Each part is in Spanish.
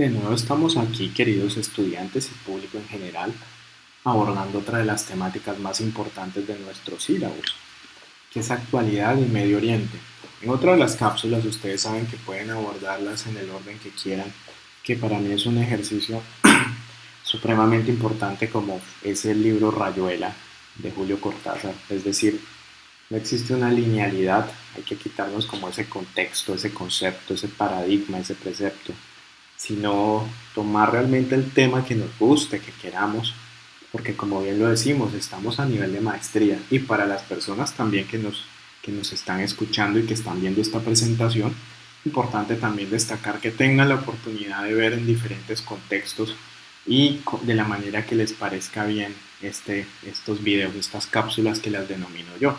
De nuevo estamos aquí, queridos estudiantes y público en general, abordando otra de las temáticas más importantes de nuestro sílabus, que es actualidad y Medio Oriente. En otra de las cápsulas ustedes saben que pueden abordarlas en el orden que quieran, que para mí es un ejercicio supremamente importante como es el libro Rayuela de Julio Cortázar. Es decir, no existe una linealidad, hay que quitarnos como ese contexto, ese concepto, ese paradigma, ese precepto, sino tomar realmente el tema que nos guste, que queramos, porque como bien lo decimos, estamos a nivel de maestría y para las personas también que nos están escuchando y que están viendo esta presentación, importante también destacar que tengan la oportunidad de ver en diferentes contextos y de la manera que les parezca bien estos videos, estas cápsulas que las denomino yo.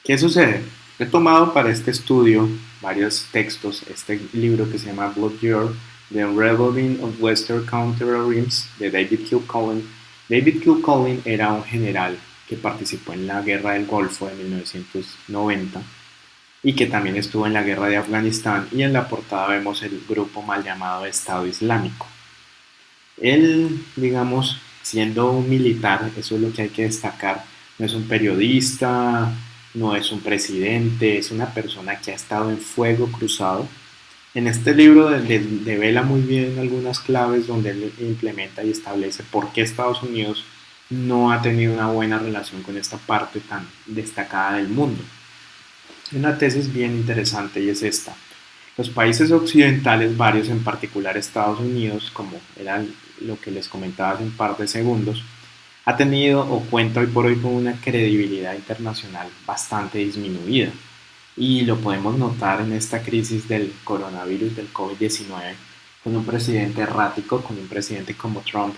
¿Qué sucede? He tomado para este estudio varios textos, este libro que se llama Blood Year, The Rebuilding of Western Counter-Rims de David Kilcullen. David Kilcullen era un general que participó en la Guerra del Golfo de 1990 y que también estuvo en la Guerra de Afganistán, y en la portada vemos el grupo mal llamado Estado Islámico. Él, digamos, siendo un militar, eso es lo que hay que destacar, no es un periodista, no es un presidente, es una persona que ha estado en fuego cruzado. En este libro devela muy bien algunas claves donde él implementa y establece por qué Estados Unidos no ha tenido una buena relación con esta parte tan destacada del mundo. Una tesis bien interesante y es esta. Los países occidentales, varios en particular Estados Unidos, como era lo que les comentaba hace un par de segundos, ha tenido o cuenta hoy por hoy con una credibilidad internacional bastante disminuida. Y lo podemos notar en esta crisis del coronavirus, del COVID-19, con un presidente errático, con un presidente como Trump,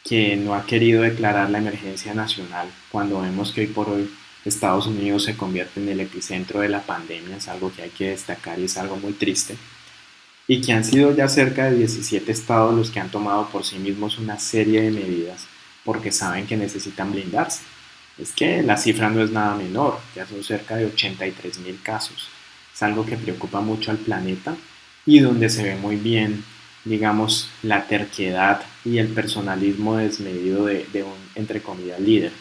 que no ha querido declarar la emergencia nacional, cuando vemos que hoy por hoy Estados Unidos se convierte en el epicentro de la pandemia. Es algo que hay que destacar y es algo muy triste, y que han sido ya cerca de 17 estados los que han tomado por sí mismos una serie de medidas porque saben que necesitan blindarse. Es que la cifra no es nada menor, ya son cerca de 83.000 casos. Es algo que preocupa mucho al planeta y donde se ve muy bien, digamos, la terquedad y el personalismo desmedido de un, entre comillas, líder.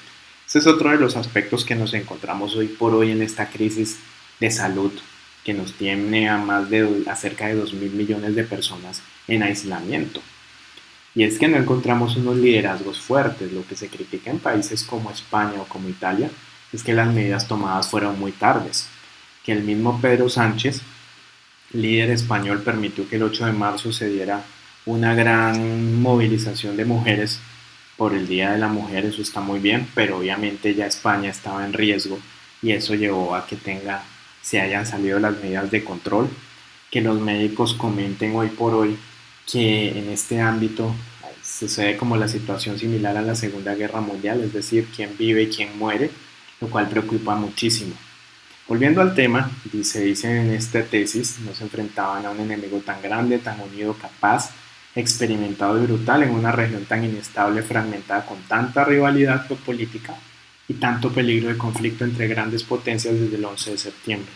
Ese es otro de los aspectos que nos encontramos hoy por hoy en esta crisis de salud que nos tiene a cerca de 2.000 millones de personas en aislamiento. Y es que no encontramos unos liderazgos fuertes. Lo que se critica en países como España o como Italia es que las medidas tomadas fueron muy tardes, que el mismo Pedro Sánchez, líder español, permitió que el 8 de marzo se diera una gran movilización de mujeres por el Día de la Mujer. Eso está muy bien, pero obviamente ya España estaba en riesgo y eso llevó a que se hayan salido las medidas de control, que los médicos comenten hoy por hoy que en este ámbito sucede como la situación similar a la Segunda Guerra Mundial, es decir, quién vive y quién muere, lo cual preocupa muchísimo. Volviendo al tema, dice en esta tesis, no se enfrentaban a un enemigo tan grande, tan unido, capaz, experimentado y brutal en una región tan inestable, fragmentada, con tanta rivalidad política y tanto peligro de conflicto entre grandes potencias desde el 11 de septiembre.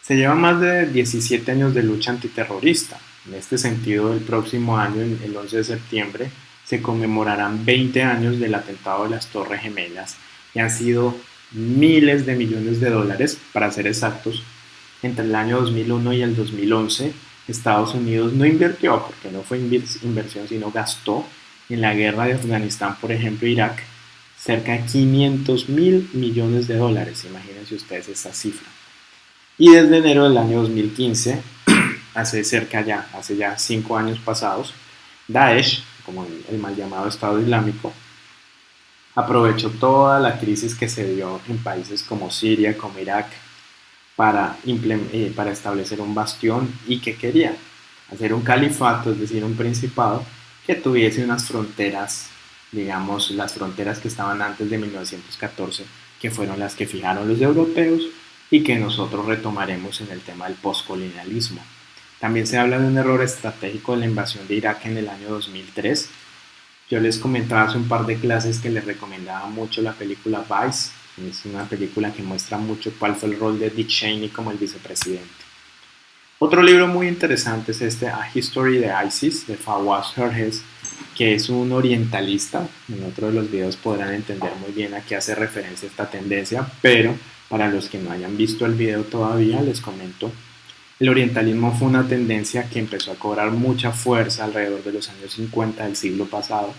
Se llevan más de 17 años de lucha antiterrorista. En este sentido, el próximo año, el 11 de septiembre, se conmemorarán 20 años del atentado de las Torres Gemelas y han sido miles de millones de dólares, para ser exactos. Entre el año 2001 y el 2011, Estados Unidos no invirtió, porque no fue inversión, sino gastó en la guerra de Afganistán, por ejemplo, Irak, cerca de 500.000 millones de dólares. Imagínense ustedes esa cifra. Y desde enero del año 2015, hace ya 5 años pasados, Daesh, como el mal llamado Estado Islámico, aprovechó toda la crisis que se dio en países como Siria, como Irak, para establecer un bastión. ¿Y que quería? Hacer un califato, es decir, un principado que tuviese unas fronteras, digamos, las fronteras que estaban antes de 1914, que fueron las que fijaron los europeos y que nosotros retomaremos en el tema del postcolonialismo. También se habla de un error estratégico de la invasión de Irak en el año 2003. Yo les comentaba hace un par de clases que les recomendaba mucho la película Vice. Es una película que muestra mucho cuál fue el rol de Dick Cheney como el vicepresidente. Otro libro muy interesante es este A History de ISIS de Fawaz Herges, que es un orientalista. En otro de los videos podrán entender muy bien a qué hace referencia esta tendencia, pero para los que no hayan visto el video todavía, les comento. El orientalismo fue una tendencia que empezó a cobrar mucha fuerza alrededor de los años 50 del siglo pasado,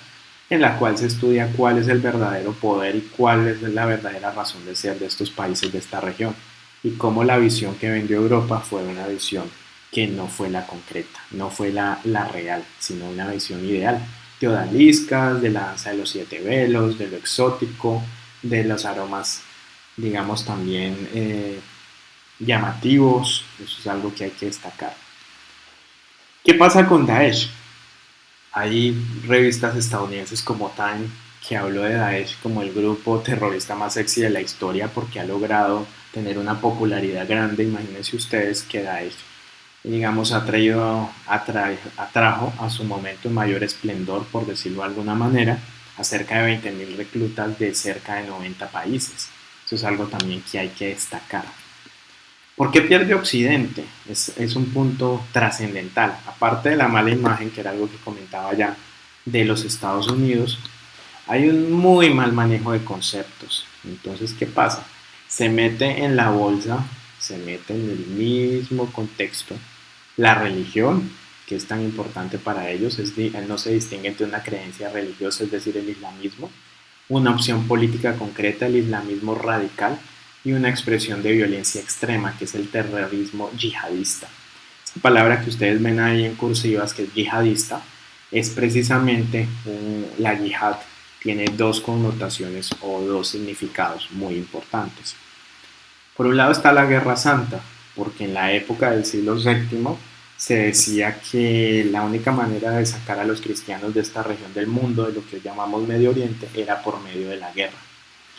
en la cual se estudia cuál es el verdadero poder y cuál es la verdadera razón de ser de estos países de esta región, y cómo la visión que vendió Europa fue una visión que no fue la concreta, no fue la real, sino una visión ideal, de odaliscas, de la danza de los siete velos, de lo exótico, de los aromas, digamos, también llamativos. Eso es algo que hay que destacar. ¿Qué pasa con Daesh? Hay revistas estadounidenses como Time que habló de Daesh como el grupo terrorista más sexy de la historia porque ha logrado tener una popularidad grande. Imagínense ustedes que Daesh, digamos, atrajo a su momento mayor esplendor, por decirlo de alguna manera, a cerca de 20.000 reclutas de cerca de 90 países. Eso es algo también que hay que destacar. ¿Por qué pierde Occidente? Es un punto trascendental. Aparte de la mala imagen, que era algo que comentaba ya, de los Estados Unidos, hay un muy mal manejo de conceptos. Entonces, ¿qué pasa? Se mete en la bolsa, se mete en el mismo contexto la religión, que es tan importante para ellos, no se distingue entre una creencia religiosa, es decir, el islamismo, una opción política concreta, el islamismo radical, y una expresión de violencia extrema, que es el terrorismo yihadista. Esa palabra que ustedes ven ahí en cursivas, que es yihadista, es precisamente la yihad, tiene dos connotaciones o dos significados muy importantes. Por un lado está la Guerra Santa, porque en la época del siglo VII se decía que la única manera de sacar a los cristianos de esta región del mundo, de lo que llamamos Medio Oriente, era por medio de la guerra,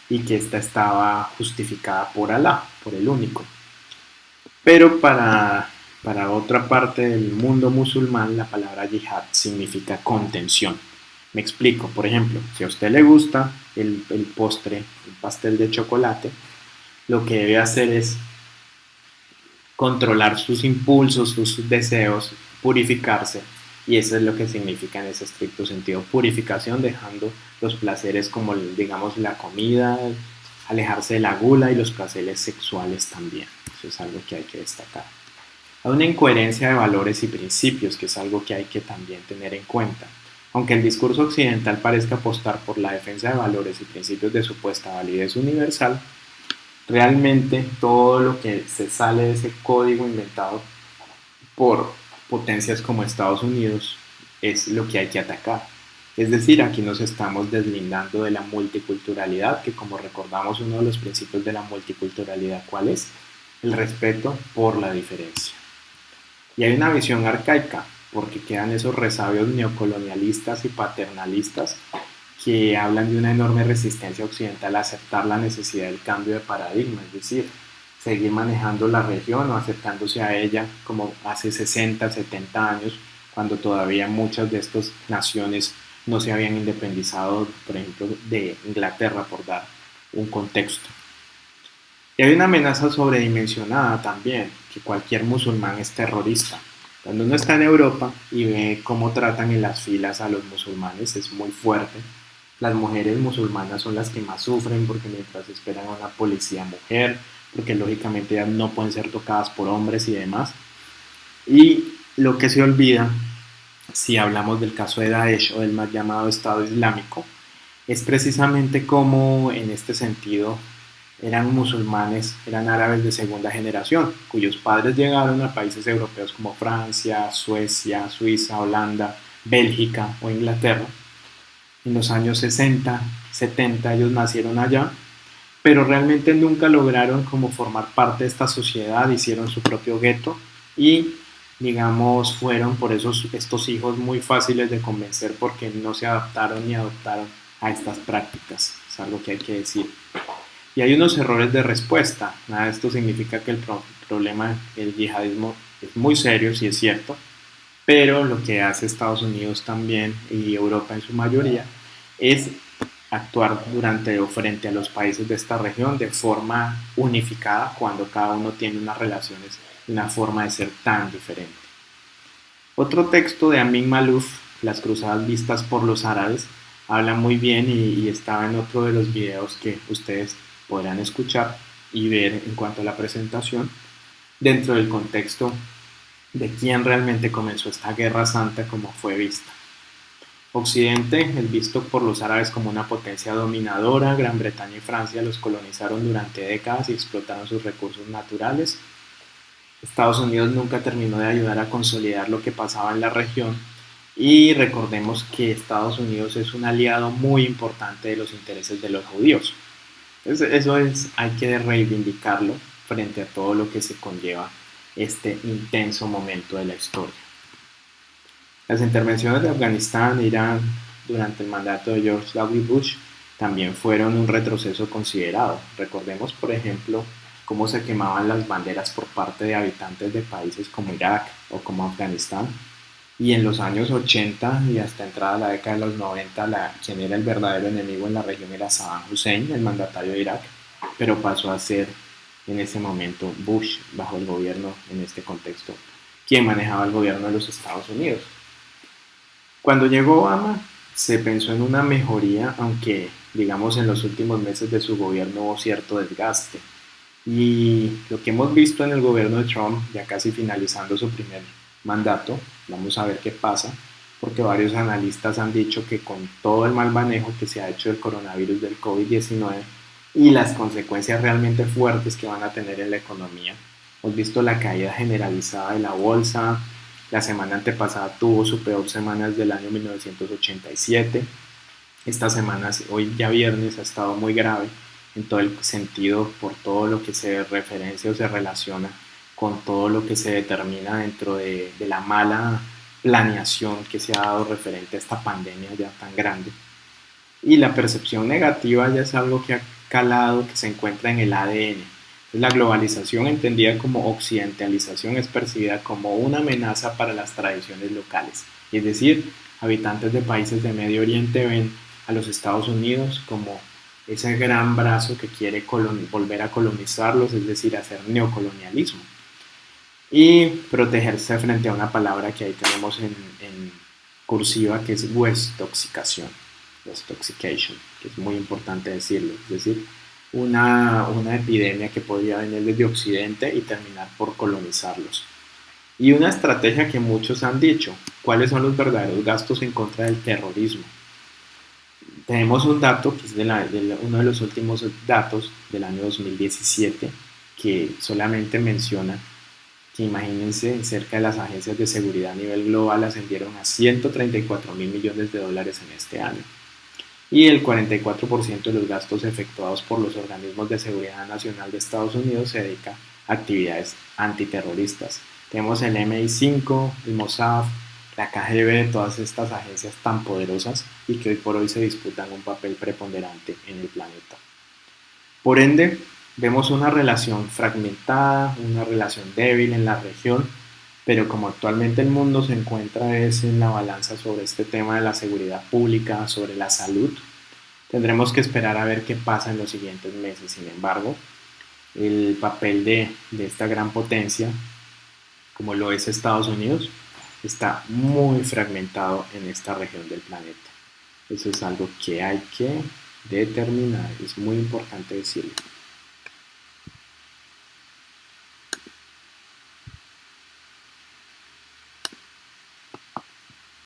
y que esta estaba justificada por Alá, por el único. Pero para otra parte del mundo musulmán, la palabra yihad significa contención. Me explico, por ejemplo, si a usted le gusta el postre, el pastel de chocolate, lo que debe hacer es controlar sus impulsos, sus deseos, purificarse. Y eso es lo que significa en ese estricto sentido, purificación, dejando los placeres como, digamos, la comida, alejarse de la gula y los placeres sexuales también. Eso es algo que hay que destacar. Hay una incoherencia de valores y principios, que es algo que hay que también tener en cuenta. Aunque el discurso occidental parezca apostar por la defensa de valores y principios de supuesta validez universal, realmente todo lo que se sale de ese código inventado por potencias como Estados Unidos es lo que hay que atacar. Es decir, aquí nos estamos deslindando de la multiculturalidad, que como recordamos uno de los principios de la multiculturalidad, ¿cuál es? El respeto por la diferencia. Y hay una visión arcaica, porque quedan esos resabios neocolonialistas y paternalistas que hablan de una enorme resistencia occidental a aceptar la necesidad del cambio de paradigma, es decir, seguir manejando la región o acercándose a ella como hace 60, 70 años, cuando todavía muchas de estas naciones no se habían independizado, por ejemplo, de Inglaterra, por dar un contexto. Y hay una amenaza sobredimensionada también, que cualquier musulmán es terrorista. Cuando uno está en Europa y ve cómo tratan en las filas a los musulmanes, es muy fuerte. Las mujeres musulmanas son las que más sufren porque mientras esperan a una policía mujer, porque lógicamente ellas no pueden ser tocadas por hombres y demás. Y lo que se olvida, si hablamos del caso de Daesh o del más llamado Estado Islámico, es precisamente cómo en este sentido eran musulmanes, eran árabes de segunda generación, cuyos padres llegaron a países europeos como Francia, Suecia, Suiza, Holanda, Bélgica o Inglaterra. En los años 60, 70 ellos nacieron allá, pero realmente nunca lograron como formar parte de esta sociedad, hicieron su propio gueto y digamos fueron por eso estos hijos muy fáciles de convencer porque no se adaptaron ni adoptaron a estas prácticas, es algo que hay que decir. Y hay unos errores de respuesta. Nada de esto significa que el problema del yihadismo es muy serio, sí es cierto, pero lo que hace Estados Unidos también y Europa en su mayoría es actuar durante o frente a los países de esta región de forma unificada cuando cada uno tiene unas relaciones y una forma de ser tan diferente. Otro texto de Amin Maalouf, Las cruzadas vistas por los árabes, habla muy bien y estaba en otro de los videos que ustedes podrán escuchar y ver en cuanto a la presentación dentro del contexto de quién realmente comenzó esta guerra santa como fue vista. Occidente es visto por los árabes como una potencia dominadora. Gran Bretaña y Francia los colonizaron durante décadas y explotaron sus recursos naturales. Estados Unidos nunca terminó de ayudar a consolidar lo que pasaba en la región y recordemos que Estados Unidos es un aliado muy importante de los intereses de los judíos. Entonces, hay que reivindicarlo frente a todo lo que se conlleva este intenso momento de la historia. Las intervenciones de Afganistán e Irán durante el mandato de George W. Bush también fueron un retroceso considerado. Recordemos, por ejemplo, cómo se quemaban las banderas por parte de habitantes de países como Irak o como Afganistán. Y en los años 80 y hasta entrada la década de los 90, quien era el verdadero enemigo en la región era Saddam Hussein, el mandatario de Irak, pero pasó a ser en ese momento Bush, bajo el gobierno en este contexto, quien manejaba el gobierno de los Estados Unidos. Cuando llegó Obama, se pensó en una mejoría, aunque digamos en los últimos meses de su gobierno hubo cierto desgaste. Y lo que hemos visto en el gobierno de Trump, ya casi finalizando su primer mandato, vamos a ver qué pasa, porque varios analistas han dicho que con todo el mal manejo que se ha hecho del coronavirus del COVID-19 y las consecuencias realmente fuertes que van a tener en la economía, hemos visto la caída generalizada de la bolsa. La semana antepasada tuvo su peor semana desde el año 1987. Esta semana, hoy ya viernes, ha estado muy grave en todo el sentido por todo lo que se referencia o se relaciona con todo lo que se determina dentro de la mala planeación que se ha dado referente a esta pandemia ya tan grande. Y la percepción negativa ya es algo que ha calado, que se encuentra en el ADN. La globalización, entendida como occidentalización, es percibida como una amenaza para las tradiciones locales. Es decir, habitantes de países de Medio Oriente ven a los Estados Unidos como ese gran brazo que quiere volver a colonizarlos, es decir, hacer neocolonialismo. Y protegerse frente a una palabra que ahí tenemos en cursiva, que es Westoxicación, Westoxication, que es muy importante decirlo, es decir, una epidemia que podría venir desde Occidente y terminar por colonizarlos. Y una estrategia que muchos han dicho, ¿cuáles son los verdaderos gastos en contra del terrorismo? Tenemos un dato que es uno de los últimos datos del año 2017 que solamente menciona que imagínense, cerca de las agencias de seguridad a nivel global ascendieron a 134.000 millones de dólares en este año. Y el 44% de los gastos efectuados por los organismos de seguridad nacional de Estados Unidos se dedica a actividades antiterroristas. Tenemos el MI5, el Mossad, la KGB, todas estas agencias tan poderosas y que hoy por hoy se disputan un papel preponderante en el planeta. Por ende, vemos una relación fragmentada, una relación débil en la región, pero como actualmente el mundo se encuentra es en la balanza sobre este tema de la seguridad pública, sobre la salud, tendremos que esperar a ver qué pasa en los siguientes meses. Sin embargo, el papel de esta gran potencia, como lo es Estados Unidos, está muy fragmentado en esta región del planeta. Eso es algo que hay que determinar, es muy importante decirlo.